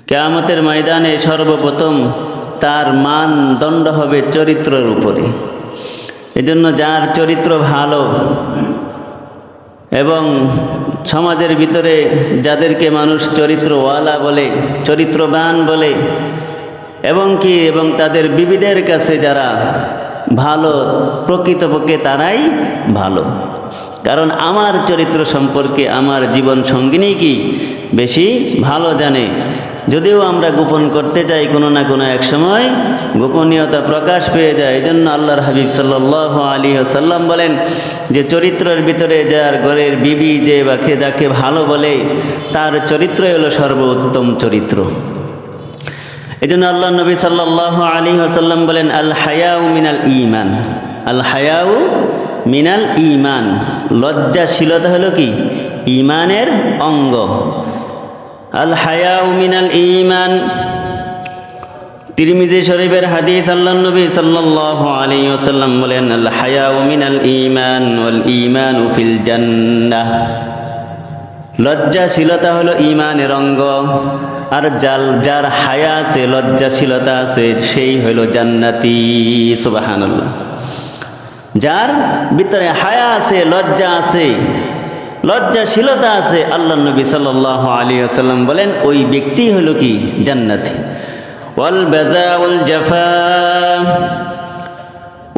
কিয়ামতের ময়দানে সর্বপ্রথম তার মানদণ্ড হবে চরিত্রের উপরে। এজন্য যার চরিত্র ভালো এবং সমাজের ভিতরে যাদেরকে মানুষ চরিত্রওয়ালা বলে, চরিত্রবান বলে, এবং তাদের বিবিদের কাছে যারা ভালো, প্রকৃতপক্ষে তারাই ভালো। কারণ আমার চরিত্র সম্পর্কে আমার জীবন সঙ্গিনী কি বেশি ভালো জানে। যদিও আমরা গোপন করতে চাই, কোনো না কোনো এক সময় গোপনীয়তা প্রকাশ পেয়ে যায়। এই জন্য আল্লাহর হাবিব সাল্লাল্লাহু আলাইহি ওয়াসাল্লাম বলেন যে চরিত্রের ভিতরে যার ঘরের বিবি যে বাকে যাকে ভালো বলে তার চরিত্রই হলো সর্বোত্তম চরিত্র। এই জন্য আল্লাহ নবী সাল্লাল্লাহু আলাইহি ওয়াসাল্লাম বলেন আল হায়াউ মিনাল ঈমান, আল হায়াউ মিনাল ঈমান। লজ্জাশীলতা হলো কি ঈমানের অঙ্গ। আল হায়াউ মিনাল ঈমান। তিরমিজি শরীফের হাদিস, আল্লাহর নবী সাল্লাল্লাহু আলাইহি ওয়াসাল্লাম বলেন আল হায়াউ মিনাল ঈমান ওয়াল ঈমানু ফিল জান্নাহ। লজ্জাশীলতা হলো ঈমানের অঙ্গ, আর যার হায়া আছে, লজ্জাশীলতা আছে, সেই হলো জান্নাতি। সুবহানাল্লাহ। যার ভিতরে হায়া আছে, লজ্জা আছে, লজ্জাশীলতা আছে, আল্লাহর নবী সাল্লাল্লাহু আলাইহি ওয়াসাল্লাম বলেন ওই ব্যক্তি হলো কি জান্নাতি। ওয়াল বাযাউল জাফা,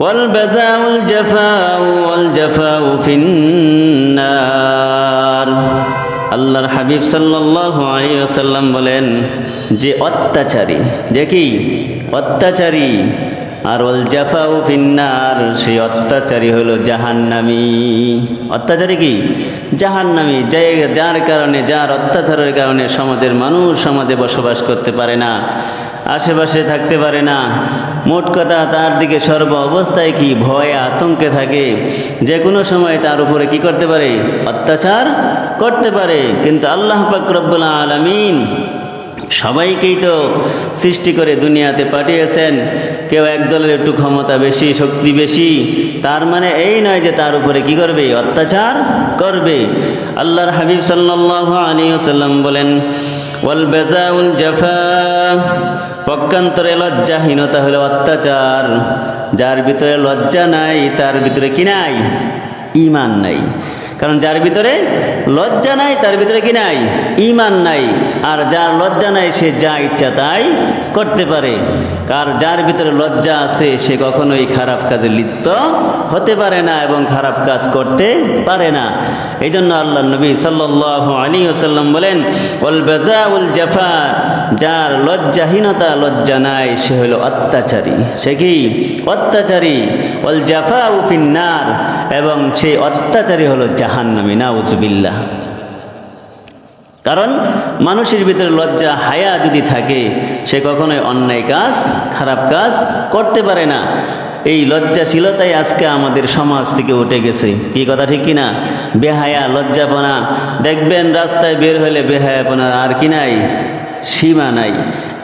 ওয়াল বাযাউল জাফা, ওয়াল জাফাউ ফিন্নার। আল্লাহর হাবিব সাল্লাল্লাহু আলাইহি ওয়াসাল্লাম বলেন যে অত্যাচারী, যে কি অত্যাচারী, আর ওয়াল জাফাউ ফিন্নার, সেই অত্যাচারী হলো জাহান্নামী। অত্যাচারী কি জাহান্নামী। যার কারণে, যার অত্যাচারের কারণে সমাজের মানুষ সমাজে বসবাস করতে পারে না, আশেপাশে থাকতে পারে না। মোট কথা তার দিকে সর্ব অবস্থায় কি ভয়ে আতঙ্কে থাকে, যে কোনো সময় তার উপরে কি করতে পারে, অত্যাচার করতে পারে। কিন্তু আল্লাহ পাক রব্বুল আলামিন সবাইকেই তো সৃষ্টি করে দুনিয়াতে পাঠিয়েছেন। কেউ এক দলের একটু ক্ষমতা বেশি, শক্তি বেশি, তার মানে এই নয় যে তার উপরে কি করবে, অত্যাচার করবে। আল্লাহর হাবিব সাল্লাল্লাহু আলাইহি ওয়াসাল্লাম বলেন ওয়াল বাযাউল জাফা, পক্ষান্তরে লজ্জাহীনতা হলো অত্যাচার। যার ভিতরে লজ্জা নাই তার ভিতরে কি নাই, ঈমান নাই। কারণ যার ভিতরে লজ্জা নাই তার ভিতরে কি নাই, ঈমান নাই। আর যার লজ্জা নাই সে যা ইচ্ছা তাই করতে পারে। কার যার ভিতরে লজ্জা আছে সে কখনোই খারাপ কাজে লিপ্ত হতে পারে না এবং খারাপ কাজ করতে পারে না। এই জন্য আল্লাহ নবী সাল্লাল্লাহু আলাইহি ওয়াসাল্লাম বলেন ওয়াল বাযাউল জাফা, যার লজ্জাহীনতা, লজ্জা নাই, সে হলো অত্যাচারী। সে কি অত্যাচারী। ওয়াল জাফাউ ফিন্নার, এবং সেই অত্যাচারী হলো জাহান্নামী। নাউযুবিল্লাহ। কারণ মানুষের ভিতরে লজ্জা, হায়া যদি থাকে সে কখনোই অন্যায় কাজ, খারাপ কাজ করতে পারে না। এই লজ্জাশীলতাই আজকে আমাদের সমাজ থেকে উঠে গেছে। কি কথা ঠিক কিনা? বেহায়া, লজ্জাপনা। দেখবেন রাস্তায় বের হলে বেহায়াপনা আর কি নাই, সীমা নাই।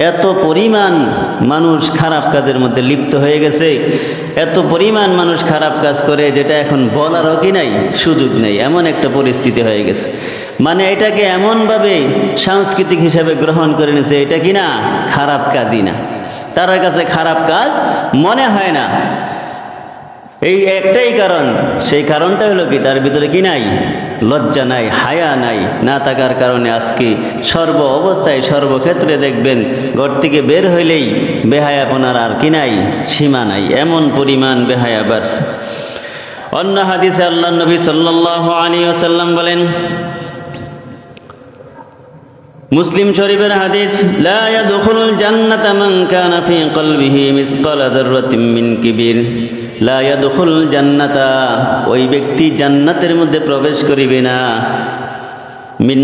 এত পরিমাণ মানুষ খারাপ কাজের মধ্যে লিপ্ত হয়ে গেছে, এত পরিমাণ মানুষ খারাপ কাজ করে যেটা এখন বলারও কি নাই, সুযোগ নেই। এমন একটা পরিস্থিতি হয়ে গেছে। মানে এটাকে এমনভাবে সাংস্কৃতিক হিসাবে গ্রহণ করে নিয়েছে, এটা কি না খারাপ কাজই না, তার কাছে খারাপ কাজ মনে হয় না। এই একটাই কারণ, সেই কারণটা হলো কি তার ভিতরে কি নাই, লজ্জা নাই, হায়া নাই। না থাকার কারণে আজকে সর্ব অবস্থায়, সর্বক্ষেত্রে দেখবেন ঘর থেকে বের হইলেই বেহায়াপনার আর কি নাই, সীমা নাই। এমন পরিমাণ বেহায়া বাড়ছে। অন্য হাদিসে আল্লাহ নবী সাল্লাল্লাহু আলাইহি ওয়াসাল্লাম বলেন, মুসলিম শরীফের হাদিস, লা ইয়াদখুলুল জান্নাতা মান কানা ফি কলবিহি মিসকালা যাররাতিন মিন কিবির। লা ইয়াদখুলুল জান্নাতা, ওই ব্যক্তি জান্নাতের মধ্যে প্রবেশ করিবে না। মিন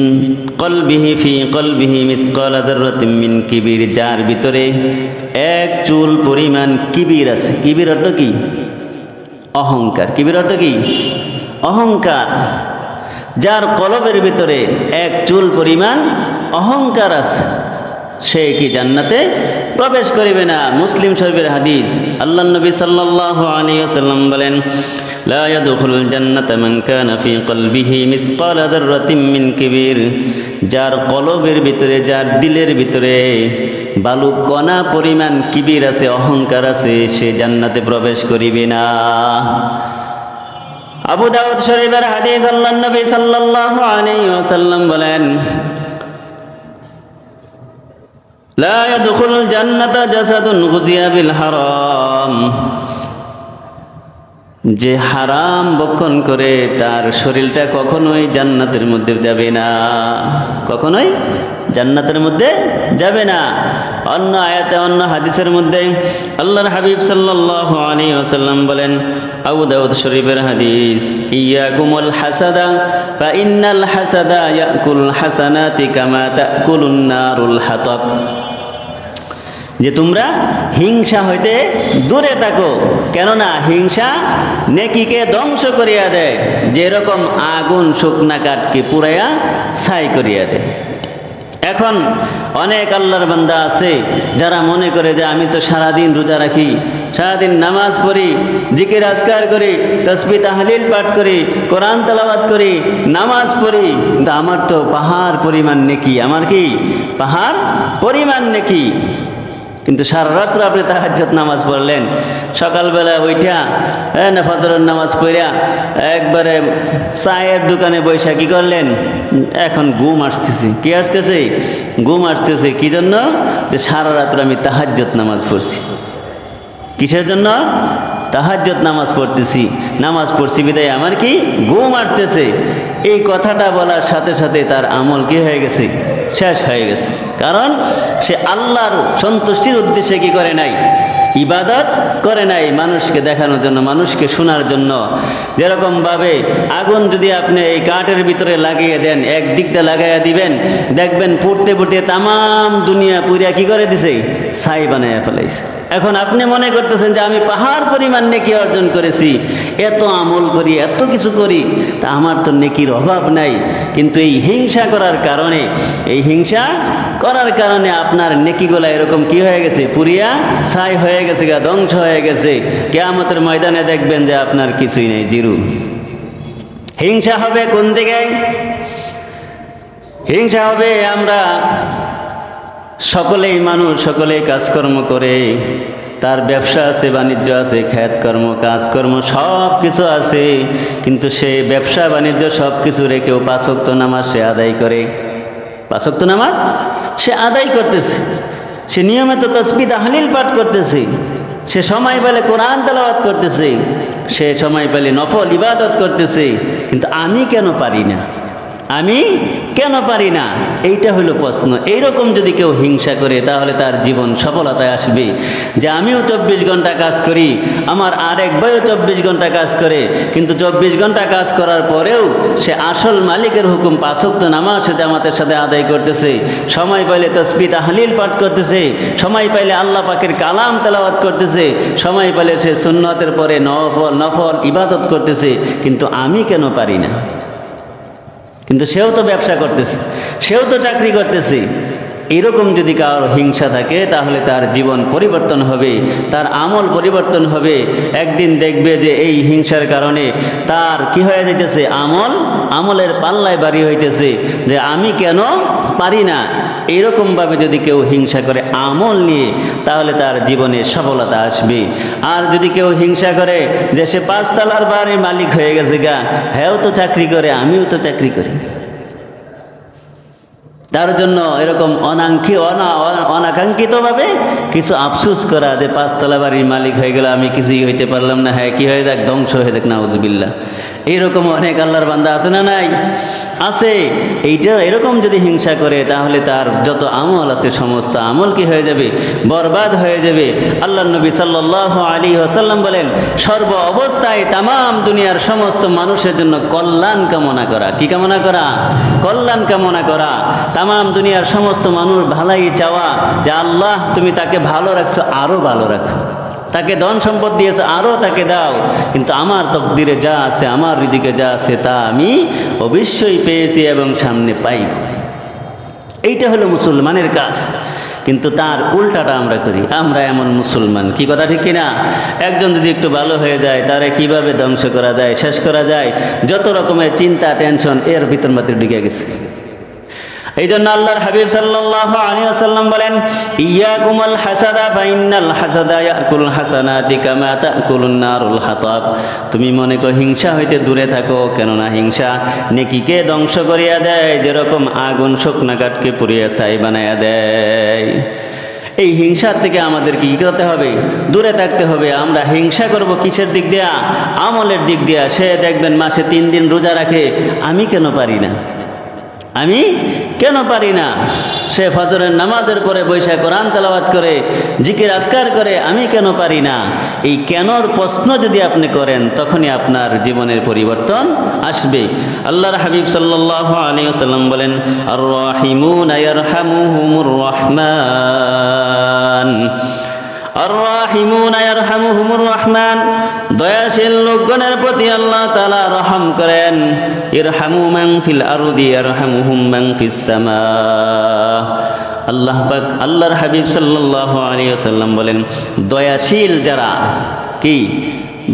কলবিহি, ফি কলবিহি মিসকালা যাররাতিন মিন কিবির, যার ভিতরে এক চুল পরিমাণ কিবির আছে। কিবির অর্থ কি? অহংকার। কিবির অর্থ কি? অহংকার। যার কলবের ভিতরে এক চুল পরিমাণ অহংকার আছে, সে কি জান্নাতে প্রবেশ করিবে না। মুসলিম শরীফের হাদিস, আল্লাহর নবী সাল্লাল্লাহু আলাইহি ওয়াসাল্লাম বলেন, লা ইয়াদখুলুল জান্নাতা মান কানা ফি কলবিহি মিসকালা যাররাতিন মিন কিবির। যার কলবের ভিতরে, যার দিলের ভিতরে বালু কণা পরিমাণ কিবির আছে, অহংকার আছে, সে জান্নাতে প্রবেশ করিবে না। আবু দাউদ শরীফের হাদিস, আল্লাহর নবী সাল্লাল্লাহু আলাইহি ওয়াসাল্লাম বলেন, লা ইয়াদখুলুল জান্নাতা জাসাদুন গুযিয়া বিল হারাম। যে হারাম ভক্ষণ করে তার শরীরটা কখনোই জান্নাতের মধ্যে যাবে না, কখনোই জান্নাতের মধ্যে যাবে না। অন্য আয়াতে, অন্য হাদিসের মধ্যে আল্লাহর হাবিব সাল্লাল্লাহু আলাইহি ওয়াসাল্লাম বলেন, আবু দাউদ শরীফের হাদিস, ইয়াকুমুল হাসাদা ফা ইন্নাল হাসাদা ইয়াকুল হাসানাতি কামা তাকুলুন নারুল হাতাব। যে তোমরা হিংসা হইতে দূরে থাকো, কেননা হিংসা নেকিকে ধ্বংস করিয়া দেয়, যেরকম আগুন শুকনা কাঠকে পুরাইয়া ছাই করিয়া দেয়। এখন অনেক আল্লাহর বান্দা আছে যারা মনে করে যে আমি তো সারাদিন রোজা রাখি, সারাদিন নামাজ পড়ি, জিকির আজকার করি, তাসবিহ তাহলিল পাঠ করি, কোরআন তেলাওয়াত করি, নামাজ পড়ি, কিন্তু আমার তো পাহাড় পরিমাণ নেকি, আমার কি পাহাড় পরিমাণ নেকি। কিন্তু সারা রাত্র আপনি তাহাজ্জুদ নামাজ পড়লেন, সকালবেলা ওইটা না ফজরের নামাজ পড়িয়া একবারে চায়ের দোকানে বৈশা কি করলেন, এখন ঘুম আসতেছে। কি আসতেছে? ঘুম আসতেছে। কি জন্য? যে সারা রাত্র আমি তাহাজ্জুদ নামাজ পড়ছি। কিসের জন্য? তাহাজ্জুদ নামাজ পড়তেছি, নামাজ পড়ছি বিদায় আমার কি ঘুম আসতেছে। এই কথাটা বলার সাথে সাথে তার আমল কি হয়ে গেছে? শেষ হয়ে গেছে। কারণ সে আল্লাহর সন্তুষ্টির উদ্দেশ্যে কি করে নাই? ইবাদত করে নাই, মানুষকে দেখানোর জন্য, মানুষকে শোনার জন্য। যেরকমভাবে আগুন যদি আপনি এই কাঠের ভিতরে লাগিয়ে দেন, এক দিকটা লাগাইয়া দিবেন, দেখবেন ফুটতে ফুটতে তামাম দুনিয়া পুরিয়া কি করে দিছে? ছাই বানাইয়া ফেলাইছে। এখন আপনি মনে করতেছেন যে আমি পাহাড় পরিমাণ নেকি অর্জন করেছি, এত আমল করি, এত কিছু করি, তা আমার তো নেকির অভাব নাই। কিন্তু এই হিংসা করার কারণে, এই হিংসা করার কারণে আপনার নেকিগুলা এরকম কি হয়ে গেছে? পুরিয়া ছাই হয়ে গেছে, ধ্বংস হয়ে গেছে। কিয়ামতের ময়দানে দেখবেন যে আপনার কিছুই নেই, জিরো। হিংসা হবে কোন দিকে? হিংসা হবে আমরা সকলেই মানুষ, সকলেই কাজকর্ম করে, তার ব্যবসা আছে, বাণিজ্য আছে, খ্যাতকর্ম, কাজকর্ম সব কিছু আছে, কিন্তু সে ব্যবসা বাণিজ্য সব কিছু রেখেও 5 ওয়াক্ত নামাজ সে আদায় করে। 5 ওয়াক্ত নামাজ সে আদায় করতেছে, সে নিয়মিত তাসবিহ তাহলিল পাঠ করতেছে, সে সময় পেলে কোরআন তেলাওয়াত করতেছে, সে সময় পেলে নফল ইবাদত করতেছে। কিন্তু আমি কেন পারি না? আমি কেন পারি না? এইটা হলো প্রশ্ন। এইরকম যদি কেউ হিংসা করে তাহলে তার জীবন সফলতায় আসবে। যে আমিও 24 ঘন্টা কাজ করি, আমার আরেক ভাইও 24 ঘন্টা কাজ করে, কিন্তু 24 ঘন্টা কাজ করার পরেও সে আসল মালিকের হুকুম 5 ওয়াক্ত নামাজ সে জামাতের সাথে আদায় করতেছে, সময় পাইলে তাসবিহ তাহলিল পাঠ করতেছে, সময় পাইলে আল্লাহ পাকের কালাম তেলাওয়াত করতেছে, সময় পাইলে সে সুন্নতের পরে নফল ইবাদত করতেছে। কিন্তু আমি কেন পারি না? কিন্তু সেও তো ব্যবসা করতেছে, সেও তো চাকরি করতেছে। এরকম যদি কারোর হিংসা থাকে তাহলে তার জীবন পরিবর্তন হবে, তার আমল পরিবর্তন হবে। একদিন দেখবে যে এই হিংসার কারণে তার কি হয়ে যাইতেছে? আমলের পাল্লায় বাড়ি হইতেছে, যে আমি কেন পারি না। এইরকমভাবে যদি কেউ হিংসা করে আমল নিয়ে, তাহলে তার জীবনে সফলতা আসবে। আর যদি কেউ হিংসা করে যে সে 5 তলার বাড়ির মালিক হয়ে গেছে, হ্যাঁও তো চাকরি করে, আমিও তো চাকরি করি, তার জন্য এরকম অনাকাঙ্ক্ষিতভাবে কিছু আফসোস করা যে 5 তলা বাড়ির মালিক হয়ে গেল, আমি কিছুই হইতে পারলাম না, হ্যাঁ কি হয়ে যাক, ধ্বংস হয়ে যাক, নাউজুবিল্লাহ। এইরকম অনেক আল্লাহর বান্দা আছে না নাই? আছে। এইটা এরকম যদি হিংসা করে তাহলে তার যত আমল আছে সমস্ত আমল কি হয়ে যাবে? বরবাদ হয়ে যাবে। আল্লাহর নবী সাল্লাল্লাহু আলাইহি ওয়াসাল্লাম বলেন, সর্ব অবস্থায় তামাম দুনিয়ার সমস্ত মানুষের জন্য কল্যাণ কামনা করা। কি কামনা করা? কল্যাণ কামনা করা। তামাম দুনিয়ার সমস্ত মানুষ ভালাই চাওয়া, যে আল্লাহ তুমি তাকে ভালো রাখছো, আরও ভালো রাখো, তাকে ধন সম্পদ দিয়েছে, আরও তাকে দাও। কিন্তু আমার তকদিরে যা আছে, আমার রিজিকে যা আছে, তা আমি অবশ্যই পেয়েছি এবং সামনে পাইব। এইটা হলো মুসলমানের কাজ। কিন্তু তার উল্টাটা আমরা করি। আমরা এমন মুসলমান, কি কথা ঠিক কিনা? একজন যদি একটু ভালো হয়ে যায় তারে কিভাবে ধ্বংস করা যায়, শেষ করা যায়, যত রকমের চিন্তা টেনশন এর ভিতর মাত্র ঢুকে গেছে। এই জন্য আল্লাহর হাবিব সাল্লাল্লাহু আলাইহি ওয়াসাল্লাম বলেন, ইয়াকুমুল হাসাদা ফাইন্নাল হাসাদা ইয়াকুল হাসানাতি কামা তাকুলুন নারুল হাতাব। তুমি মনে করো হিংসা হইতে দূরে থাকো, কেননা হিংসা নেকিকে ধ্বংস করিয়া দেয়, যেরকম আগুন শুকনা কাঠকে পুড়িয়া ছাই বানাইয়া দেয়। এই হিংসার থেকে আমাদেরকে কী করতে হবে? দূরে থাকতে হবে। আমরা হিংসা করব কিসের দিক দিয়া? আমলের দিক দিয়া। সে দেখবেন মাসে 3 দিন রোজা রাখে, আমি কেন পারি না? আমি কেন পারি না? সে ফজরের নামাজের পরে বৈশা কোরআন তেলাওয়াত করে, জিকির আজকার করে, আমি কেন পারি না? এই কেনর প্রশ্ন যদি আপনি করেন, তখনই আপনার জীবনের পরিবর্তন আসবে। আল্লাহর হাবিব সাল্লাল্লাহু আলাইহি ওয়াসাল্লাম বলেন, আর রাহিমুনা ইয়ারহামুহুমুর রহমান, আর রাহিমুনা ইয়ারহামুহুমুর রহমান। দয়াশীল লোকগণের প্রতি আল্লাহ তাআলা রহম করেন। ইরহামু মান ফিল আরদি ইয়ারহামুহুম মান ফিস সামা। আল্লাহ পাক, আল্লাহর হাবিব সাল্লাল্লাহু আলাইহি ওয়াসাল্লাম বলেন, দয়াশীল যারা, কি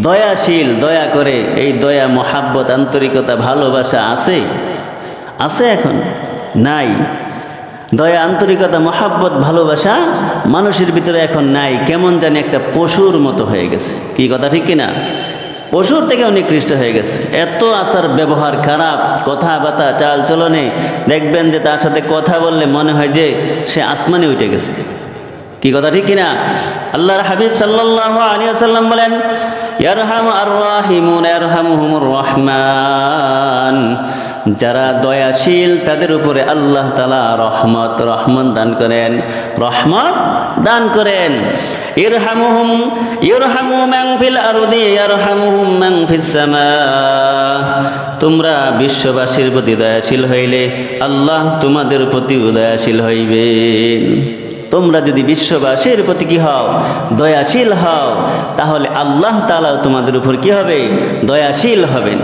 দয়াশীল, দয়া করে, এই দয়া, মহাব্বত, আন্তরিকতা, ভালোবাসা আছে? আছে? এখন নাই। দয়া, আন্তরিকতা, মহাব্বত, ভালোবাসা মানুষের ভিতরে এখন নাই। কেমন জানি একটা পশুর মতো হয়ে গেছে। কি কথা ঠিক কিনা? পশুর থেকে নিকৃষ্ট হয়ে গেছে। এত আচার ব্যবহার খারাপ, কথাবার্তা, চাল চলনে দেখবেন যে তার সাথে কথা বললে মনে হয় যে সে আসমানে উঠে গেছে। কি কথা ঠিক কিনা? আল্লাহর হাবিব সাল্লাল্লাহু আলাইহি ওয়াসাল্লাম বলেন, ইয়ারহামু আর রাহিমুন ইয়ারহামুহুমুর রহমান। যারা দয়াশীল তাদের উপরে আল্লাহ তাআলা রহমত দান করেন, রহমত দান করেন। ইরহামুহুম ইরহামু মান ফিল আরদি ইয়ারহামুহুম মান ফিস সামা। তোমরা বিশ্ববাসীর প্রতি দয়াশীল হইলে আল্লাহ তোমাদের প্রতি দয়াশীল হইবেন। তোমরা যদি বিশ্ববাসীর প্রতি কি হও? দয়াশীল হও, তাহলে আল্লাহ তাআলা তোমাদের উপর কি হবে? দয়াশীল হবেন।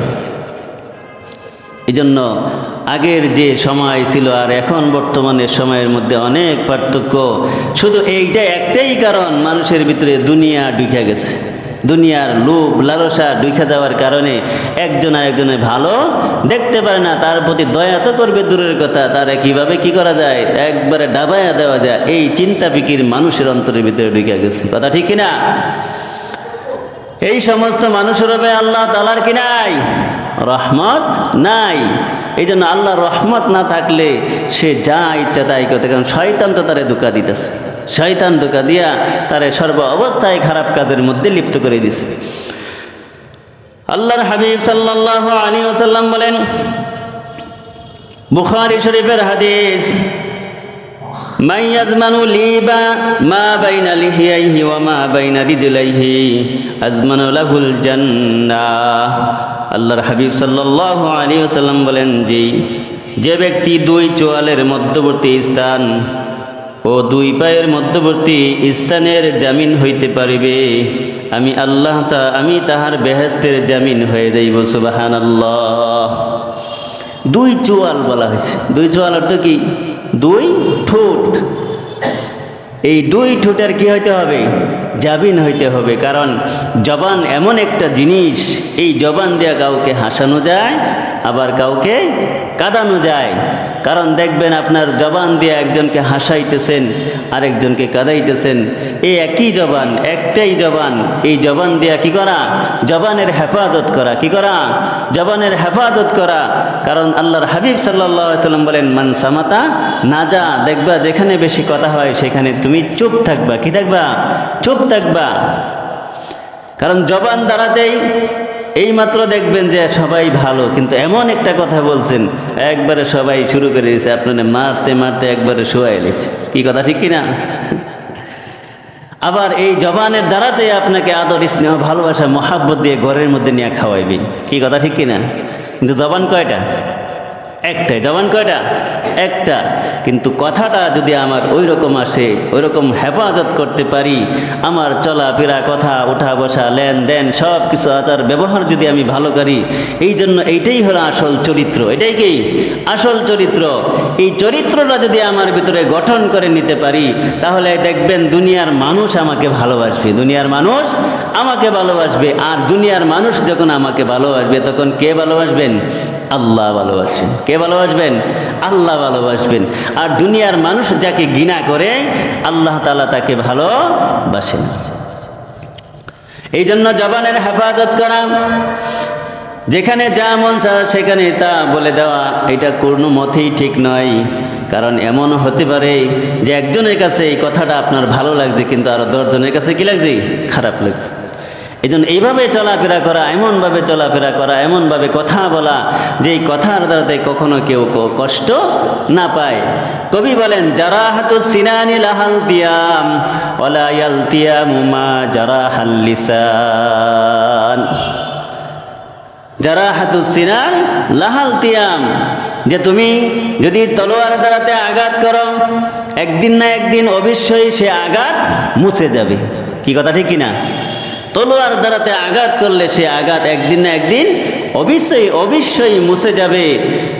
এই জন্য আগের যে সময় ছিল আর এখন বর্তমানের সময়ের মধ্যে অনেক পার্থক্য। শুধু এইটা একটাই কারণ, মানুষের ভিতরে দুনিয়া ঢুকে গেছে। দুনিয়ার লোভ লালসা ঢুকে যাওয়ার কারণে একজন আরেকজনের ভালো দেখতে পারে না। তার প্রতি দয়া তো করবে দূরের কথা, তারা কিভাবে কি করা যায়, একবারে ডাবাইয়া দেওয়া যায়, এই চিন্তা ফিকির মানুষের অন্তরের ভিতরে ঢুকে গেছে। কথা ঠিক কিনা? এই সমস্ত মানুষের হবে আল্লাহ তাআলার কি নাই? রহমত নাই। এই জন্য আল্লাহর রহমত না থাকলে সে যা ইচ্ছা তাই করতে, কারণ শয়তান তো তারে ধোঁকা দিতেছে। শয়তান ধোঁকা দিয়া তারে সর্ব অবস্থায় খারাপ কাজের মধ্যে লিপ্ত করে দিছে। আল্লাহর হাবিব সাল্লাল্লাহু আলাইহি ওয়াসাল্লাম বলেন, বুখারী শরীফের হাদিস, মান ইয়াজমানু লিবা মা বাইনা লিহিয়াইহি ওয়া মা বাইনা রিজলাইহি আজমানু লাহুল জান্নাহ। আল্লাহর হাবিব সাল্লাল্লাহু আলাইহি ওয়াসাল্লাম বলেন, যে ব্যক্তি 2 চোয়ালের মধ্যবর্তী স্থান ও 2 পায়ের মধ্যবর্তী স্থানের জামিন হইতে পারিবে, আমি আল্লাহ আমি তাহার বেহেশতের জামিন হয়ে যাইব। সুবহানাল্লাহ। 2 চোয়াল বলা হয়েছে। 2 চোয়াল অর্থ কি? 2 ঠোঁট। এই 2 ঠোঁটের কি হইতে হবে? জামিন হইতে হবে। কারণ জবান এমন একটা জিনিস, এই জবান দিয়া কাউকে হাসানো যায়, আবার কাউকে কাঁদানো যায়। কারণ দেখবেন আপনার জবান দিয়ে একজনকে হাসাইতেছেন, আরেকজনকে কাঁদাইতেছেন, এই একই জবান, একটাই জবান। এই জবান দিয়া কি করা? জবানের হেফাজত করা। কি করা? জবানের হেফাজত করা। কারণ আল্লাহর হাবিব সাল্লাল্লাহু আলাইহি ওয়াসাল্লাম বলেন, মান সামাতা নাজা। দেখবা যেখানে বেশি কথা হয় সেখানে তুমি চুপ থাকবা। কি থাকবা? চুপ থাকবা। কারণ জবান দ্বারাতেই এইমাত্র দেখবেন যে সবাই ভালো, কিন্তু এমন একটা কথা বলছেন একবারে সবাই শুরু করে দিয়েছে আপনারা মারতে মারতে একবারে শোয়াই লেছে। কি কথা ঠিক কিনা? আবার এই জবানের দ্বারাতেই আপনাকে আদর, স্নেহ, ভালোবাসা, মহাব্বত দিয়ে ঘরের মধ্যে নিয়ে খাওয়াইবে। কি কথা ঠিক কিনা? কিন্তু জবান কয়টা? একটাই। জবান কয়টা? একটা, কিন্তু কথাটা যদি আমার ওই রকম আসে, ওই রকম হেফাজত করতে পারি, আমার চলাফেরা, কথা, ওঠা বসা, লেনদেন, সব কিছু আচার ব্যবহার যদি আমি ভালো করি, এই জন্য এইটাই হলো আসল চরিত্র। এটাই কি আসল চরিত্র। এই চরিত্রটা যদি আমার ভিতরে গঠন করে নিতে পারি, তাহলে দেখবেন দুনিয়ার মানুষ আমাকে ভালোবাসবে, দুনিয়ার মানুষ আমাকে ভালোবাসবে। আর দুনিয়ার মানুষ যখন আমাকে ভালোবাসবে, তখন কে ভালোবাসবেন? আল্লাহ ভালোবাসবেন। কে ভালোবাসবেন? আল্লাহ ভালোবাসবেন। আর দুনিয়ার মানুষ যাকে ঘৃণা করে, আল্লাহ তাআলা তাকে ভালোবাসেন। এই জন্য জবানের হেফাজত করা, যেখানে যা মন চায় সেখানে তা বলে দেওয়া, এটা কোনো মতেই ঠিক নয়। কারণ এমন হতে পারে যে একজনের কাছে এই কথাটা আপনার ভালো লাগছে, কিন্তু আরো 10 জনের কাছে কি লাগছে? খারাপ লাগছে। এই জন্য এইভাবে চলাফেরা করা, এমনভাবে চলাফেরা করা, এমনভাবে কথা বলা, যে এই কথার দ্বারাতে কখনো কেউ কষ্ট না পায়। কবি বলেন, জারাহাতু সিনানি লাহাল তিয়াম ওয়ালা ইয়ালতিয়ামু মা জারাহাল লিসান। জারাহাতু সিনান লাহাল তিয়াম, যে তুমি যদি তলোয়ার দ্বারাতে আঘাত করো, একদিন না একদিন অবশ্যই সে আঘাত মুছে যাবে। কি কথা ঠিক কিনা? তলোয়ার দ্বারাতে আঘাত করলে সে আঘাত একদিন না একদিন অবশ্যই মুছে যাবে,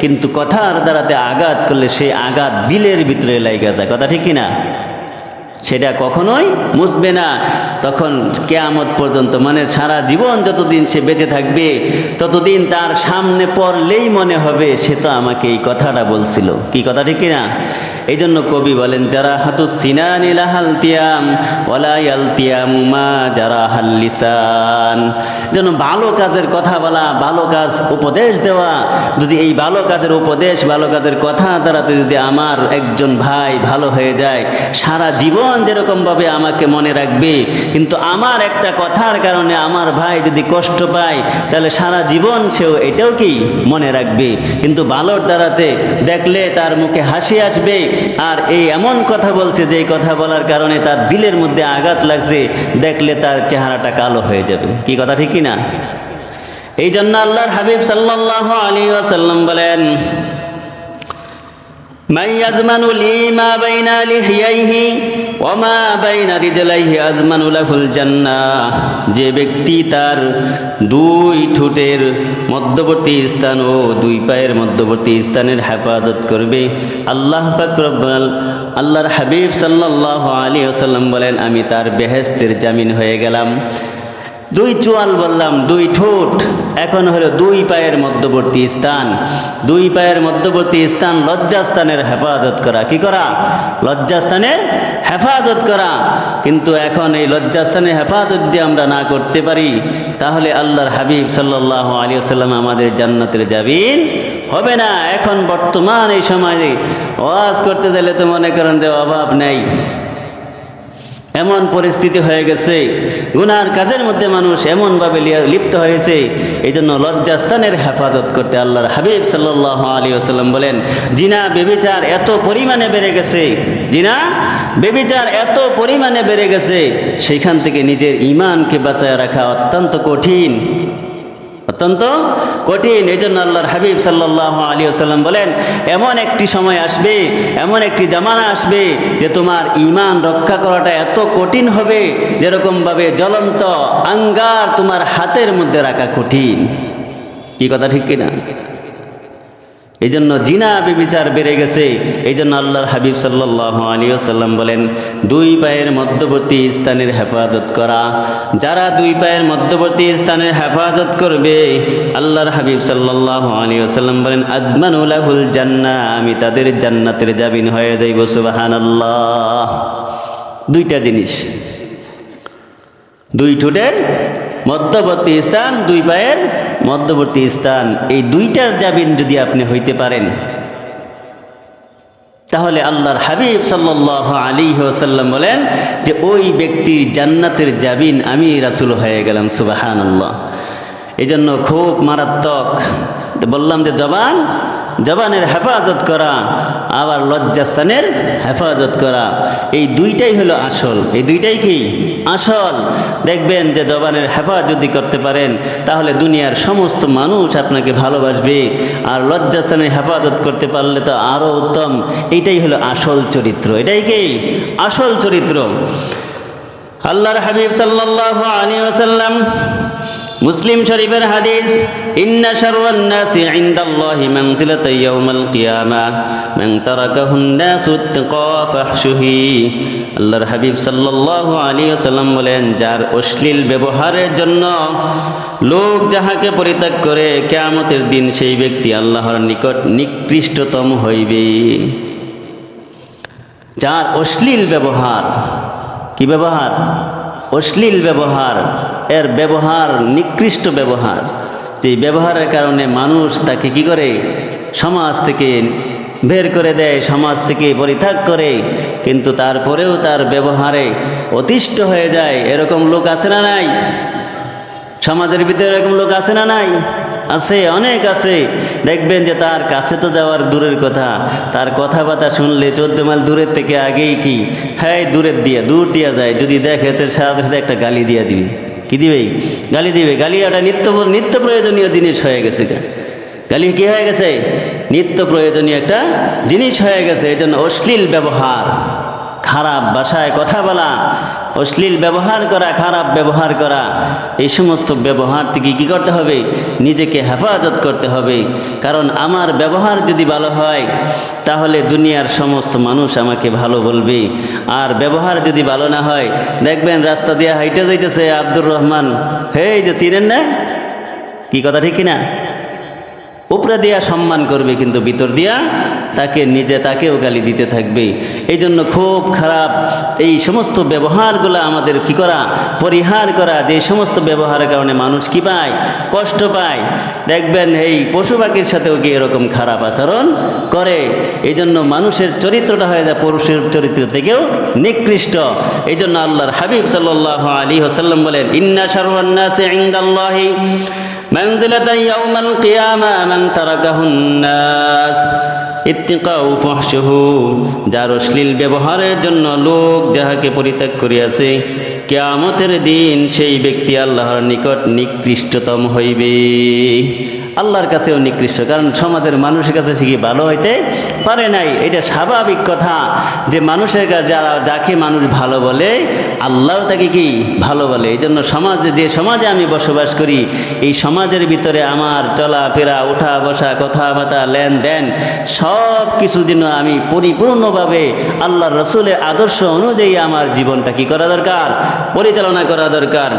কিন্তু কথার দ্বারাতে আঘাত করলে সে আঘাত দিলের ভিতরে লাগা যায়। কথা ঠিক কিনা? সেটা কখনোই মুছবে না। তখন কিয়ামত পর্যন্ত, মানে সারা জীবন যতদিন সে বেঁচে থাকবে, ততদিন তার সামনে পড়লেই মনে হবে সে তো আমাকে এই কথাটা বলছিল। কি কথা ঠিক কিনা? এই জন্য কবি বলেন, জারাহাতু সিনানি লাহাল তিয়াম ওয়ালা ইয়ালতিয়ামু মা জারাহাল লিসান। যেন ভালো কাজের কথা বলা, ভালো কাজ উপদেশ দেওয়া, যদি এই ভালো কাজের উপদেশ, ভালো কাজের কথা দ্বারাতে যদি আমার একজন ভাই ভালো হয়ে যায়, সারা জীবন যেরকমভাবে আমাকে মনে রাখবে, কিন্তু আমার একটা কথার কারণে আমার ভাই যদি কষ্ট পায়, তাহলে সারা জীবন সেও এটাও কি মনে রাখবে। কিন্তু ভালোর দ্বারাতে দেখলে তার মুখে হাসি আসবে, আর এই এমন কথা বলছে যে এই কথা বলার কারণে তার দিলের মধ্যে আঘাত লাগছে, দেখলে তার চেহারাটা কালো হয়ে যাবে। কি কথা ঠিক কিনা? এই জন্য আল্লাহর হাবিব সাল্লাল্লাহু আলাইহি ওয়াসাল্লাম বলেন, মান ইয়াজমানু লি মা বাইনা লিহিয়াইহি ওয়া মা বাইনা রিজলাইহি আজমানু লাহুল জান্নাহ। যে ব্যক্তি তার 2 ঠোঁটের মধ্যবর্তী স্থান ও 2 পায়ের মধ্যবর্তী স্থানের হেফাজত করবে, আল্লাহ পাক রব্বুল, আল্লাহর হাবিব সাল্লাল্লাহু আলাইহি ওয়াসাল্লাম বলেন, আমি তার বেহেশতের জামিন হয়ে গেলাম। 2 চোয়াল বললাম, 2 ঠোঁট, এখন হলো 2 পায়ের মধ্যবর্তী স্থান। 2 পায়ের মধ্যবর্তী স্থান লজ্জাস্থানের হেফাজত করা। কি করা? লজ্জাস্থানের হেফাজত করা। কিন্তু এখন এই লজ্জাস্থানের হেফাজত যদি আমরা না করতে পারি, তাহলে আল্লাহর হাবিব সাল্লাল্লাহু আলাইহি ওয়াসাল্লাম আমাদের জান্নাতের জামিন হবে না। এখন বর্তমান এই সময়ে ওয়াজ করতে গেলে তো মনে করেন যে অভাব নেই, এমন পরিস্থিতি হয়ে গেছে, গুনার কাজের মধ্যে মানুষ এমনভাবে লিপ্ত হয়েছে। এই জন্য লজ্জাস্থানের হেফাজত করতে আল্লাহর হাবিব সাল্লাল্লাহু আলাইহি ওয়াসাল্লাম বলেন, জিনা বেবিচার এত পরিমাণে বেড়ে গেছে, জিনা বেবিচার এত পরিমাণে বেড়ে গেছে, সেখান থেকে নিজের ঈমানকে বাঁচায় রাখা অত্যন্ত কঠিন, অত্যন্ত কঠিন। এই জন্য আল্লাহর হাবিব সাল্লাল্লাহু আলাইহি ওয়াসাল্লাম বলেন, এমন একটি সময় আসবে, এমন একটি জামানা আসবে যে তোমার ঈমান রক্ষা করাটা এত কঠিন হবে, যেরকমভাবে জ্বলন্ত আঙ্গার তোমার হাতের মধ্যে রাখা কঠিন। কি কথা ঠিক কিনা? এই জন্য জিনা বেবিচার বেড়ে গেছে। এই জন্য আল্লাহর হাবিব সাল্লাল্লাহু আলাইহি ওয়াসাল্লাম বলেন, 2 পায়ের মধ্যবর্তী স্থানের হেফাজত করা। যারা 2 পায়ের মধ্যবর্তী স্থানের হেফাজত করবে, আল্লাহর হাবিব সাল্লাল্লাহু আলাইহি ওয়াসাল্লাম বলেন, আজমানু লাহুল জান্নাহ, আমি তাদের জান্নাতের জামিন হয়ে যাইব। সুবহানাল্লাহ। 2টা জিনিস, 2 ঠোঁটের মধ্যবর্তী স্থান, 2 পায়ের মধ্যবর্তী স্থান, এই 2টার জামিন যদি আপনি হইতে পারেন, তাহলে আল্লাহর হাবিব সাল্লাল্লাহু আলাইহি ওয়াসাল্লাম বলেন যে ওই ব্যক্তির জান্নাতের জামিন আমি রাসূল হয়ে গেলাম। সুবহানাল্লাহ। এই জন্য খুব মারাত্মক বললাম যে জবানের হেফাজত করা। আবার লজ্জাস্থানের হেফাজত করা, এই দুইটাই হলো আসল। এই দুইটাই কি আসল। দেখবেন যে জবানের হেফাজত যদি করতে পারেন তাহলে দুনিয়ার সমস্ত মানুষ আপনাকে ভালোবাসবে, আর লজ্জাস্থানের হেফাজত করতে পারলে তো আরও উত্তম। এইটাই হলো আসল চরিত্র, এটাই কি আসল চরিত্র। আল্লাহর হাবিব সাল্লাল্লাহু আলাইহি ওয়াসাল্লাম, মুসলিম শরীফের হাদিস, ইন্না শাররান নাসি ইনদাল্লাহি মানজিলাতান ইয়াউমাল কিয়ামাহ মান তারাকাহুন নাসু ইত্তিকা ফাহশুহি। আল্লাহর হাবিব সাল্লাল্লাহু আলাইহি ওয়াসাল্লাম বলেন, যার অশ্লীল ব্যবহারের জন্য লোক যাহাকে পরিত্যাগ করে, কিয়ামতের দিন সেই ব্যক্তি আল্লাহর নিকট নিকৃষ্টতম হইবে। যার অশ্লীল ব্যবহার, কি ব্যবহার? অশ্লীল ব্যবহার, এর ব্যবহার নিকৃষ্ট ব্যবহার, যে ব্যবহারের কারণে মানুষ তাকে কি করে? সমাজ থেকে বের করে দেয়, সমাজ থেকে পরিত্যাগ করে, কিন্তু তারপরেও তার ব্যবহারে অতিষ্ঠ হয়ে যায়। এরকম লোক আছে না নাই? সমাজের ভিতরে এরকম লোক আছে না নাই? আছে, অনেক আছে। দেখবেন যে তার কাছে তো যাওয়ার দূরের কথা, তার কথাবার্তা শুনলে 14 মাইল দূরের থেকে আগেই কি হ্যাঁ দূর দিয়া যায়। যদি দেখে তার সাথে সাথে একটা গালি দিয়া দিবে। কি দিবে? গালি দিবে। গালি একটা নিত্য প্রয়োজনীয় জিনিস হয়ে গেছে। গালি কি হয়ে গেছে? নিত্য প্রয়োজনীয় একটা জিনিস হয়ে গেছে। এই জন্য অশ্লীল ব্যবহার, খারাপ ভাষায় কথা বলা, অশ্লীল ব্যবহার করা, খারাপ ব্যবহার করা, এই সমস্ত ব্যবহার থেকে কী করতে হবে? নিজেকে হেফাজত করতে হবে। কারণ আমার ব্যবহার যদি ভালো হয় তাহলে দুনিয়ার সমস্ত মানুষ আমাকে ভালো বলবে। আর ব্যবহার যদি ভালো না হয়, দেখবেন রাস্তা দিয়ে হাইটে যাইতেছে আব্দুর রহমান, হেই যে চিনেন না? কি কথা ঠিক কিনা? উপরে দিয়া সম্মান করবে, কিন্তু ভিতর দিয়া তাকেও গালি দিতে থাকবে। এই জন্য খুব খারাপ এই সমস্ত ব্যবহারগুলো আমাদের কি করা? পরিহার করা। যে সমস্ত ব্যবহারের কারণে মানুষ কি পায়? কষ্ট পায়। দেখবেন এই পশু পাখির সাথেও কি এরকম খারাপ আচরণ করে। এই জন্য মানুষের চরিত্রটা হয়ে যায় পুরুষের চরিত্র থেকেও নিকৃষ্ট। এই জন্য আল্লাহর হাবিব সাল্লাল্লাহু আলাইহি ওয়াসাল্লাম বলেন, ইন্না শাররান নাসি ইনদাল্লাহি মানজিলাতান ইয়াউমাল কিয়ামা মান তারাকাহুন নাস ইত্তিকাউ ফাহশুহু। যার অশ্লীল ব্যবহারের জন্য লোক যাহাকে পরিত্যাগ করিয়াছে, কিয়ামতের দিন সেই ব্যক্তি আল্লাহর নিকট নিকৃষ্টতম হইবে। আল্লাহর কাছেও নিকৃষ্ট, কারণ সমাজের মানুষের কাছে সে কি ভালো হইতে পারে নাই। এটা স্বাভাবিক কথা যে মানুষের কাছে যাকে মানুষ ভালো বলে, আল্লাহও তাকে কি ভালো বলে। এই জন্য যে সমাজে আমি বসবাস করি, এই সমাজের ভিতরে আমার চলাফেরা, ওঠা বসা, কথাবার্তা, লেনদেন সব কিছু যেন আমি পরিপূর্ণভাবে আল্লাহর রাসূলের আদর্শ অনুযায়ী আমার জীবনটা কি করা দরকার? পরিচালনা করা দরকার।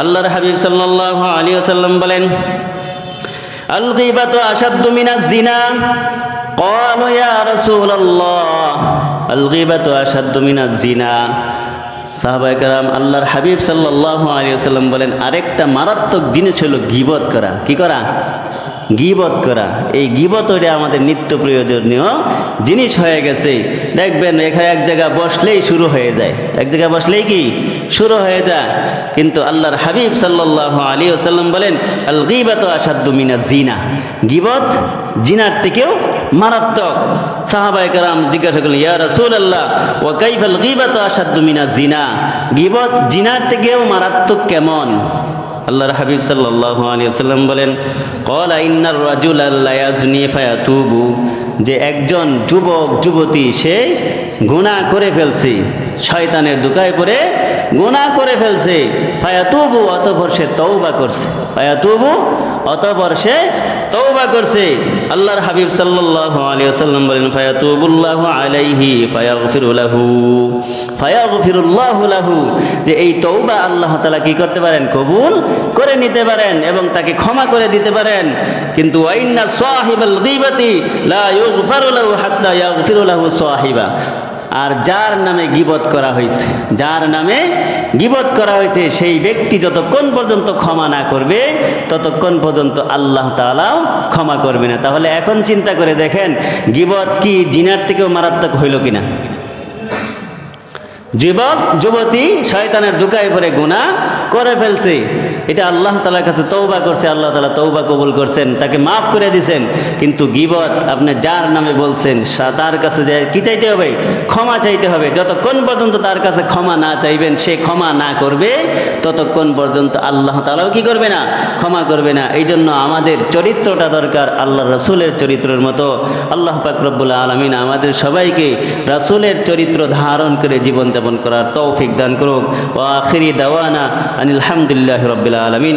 আল্লাহর হাবিব সাল্লাল্লাহু আলাইহি ওয়াসাল্লাম বলেন, আল গীবাতু আশাদ্দু মিনাজ জিনা। ক্বালু ইয়া রাসূলুল্লাহ আল গীবাতু আশাদ্দু মিনাজ জিনা। সাহাবায়ে কেরাম আল্লাহর হাবিব সাল্লাল্লাহু আলাইহি ওয়াসাল্লাম বলেন, আরেকটা মারাত্মক জিনিস হলো গীবত করা। কি করা? গীবত করা। এই গীবত ওইটা আমাদের নিত্য প্রয়োজনীয় জিনিস হয়ে গেছে। দেখবেন এখানে এক জায়গায় বসলেই শুরু হয়ে যায়, এক জায়গায় বসলেই কি শুরু হয়ে যায়। কিন্তু আল্লাহর হাবিব সাল্লাল্লাহু আলাইহি ওয়াসাল্লাম বলেন, আল গীবাতু আশাদ্দু মিনাজ জিনা। গীবত জিনার থেকেও মারাত্মক। সাহাবায়ে কেরাম জিজ্ঞাসা করলেন, ইয়া রাসূলুল্লাহ ওয়া কাইফাল গীবাতু আশাদ্দু মিনাজ জিনা? গীবত জিনার থেকেও মারাত্মক কেমন? আল্লাহর হাবিব সাল্লাল্লাহু আলাইহি ওয়াসাল্লাম বলেন, ক্বালা ইন্নার রাজুলা লা ইয়াজনি ফায়াতুবু। যে একজন যুবক যুবতী সে গুনাহ করে ফেলছে, শয়তানের ধোঁকায় পড়ে গুনাহ করে ফেলছে, ফায়াতুবু অতঃপর সে তওবা করছে, ফায়াতুবু অতঃপর সে তওবা করছে। আল্লাহর হাবিব সাল্লাল্লাহু আলাইহি ওয়াসাল্লাম বলেন, ফায়াতুবুল্লাহু আলাইহি ফায়াগফিরুল্লাহু লাহু। যে এই তওবা আল্লাহ তাআলা কি করতে পারেন? কবুল করে নিতে পারেন এবং তাকে ক্ষমা করে দিতে পারেন। কিন্তু ওয়াইন্না সাহিবাল গীবাতি লা ইউগফারু লাহু হাত্তা ইয়াগফিরু লাহু সাহিবা। আর যার নামে গীবত করা হয়েছে, যার নামে গীবত করা হয়েছে, সেই ব্যক্তি যতক্ষণ পর্যন্ত ক্ষমা না করবে ততক্ষণ পর্যন্ত আল্লাহ তাআলাও ক্ষমা করবে না। তাহলে এখন চিন্তা করে দেখেন, গীবত কি জিনার থেকেও মারাত্মক হইল কিনা? যুবক যুবতী শয়তানের ধোঁকায় পড়ে গুনাহ করে ফেলছে, এটা আল্লাহ তাআলার কাছে তওবা করছে, আল্লাহ তাআলা তওবা কবুল করছেন, তাকে মাফ করে দিয়েছেন। কিন্তু গীবত আপনি যার নামে বলছেন তার কাছে যে কি চাইতে হবে? ক্ষমা চাইতে হবে। যতক্ষণ পর্যন্ত তার কাছে ক্ষমা না চাইবেন, সে ক্ষমা না করবে, ততক্ষণ পর্যন্ত আল্লাহ তাআলাও কি করবে না? ক্ষমা করবে না। এই জন্য আমাদের চরিত্রটা দরকার আল্লাহ রাসূলের চরিত্রের মতো। আল্লাহ পাক রব্বুল আলামিন আমাদের সবাইকে রাসূলের চরিত্র ধারণ করে জীবনযাপন করার তৌফিক দান করুক। ওয়া আখিরি দাওয়ানা আনিল হামদুলিল্লাহি রাব্বিল আলামিন।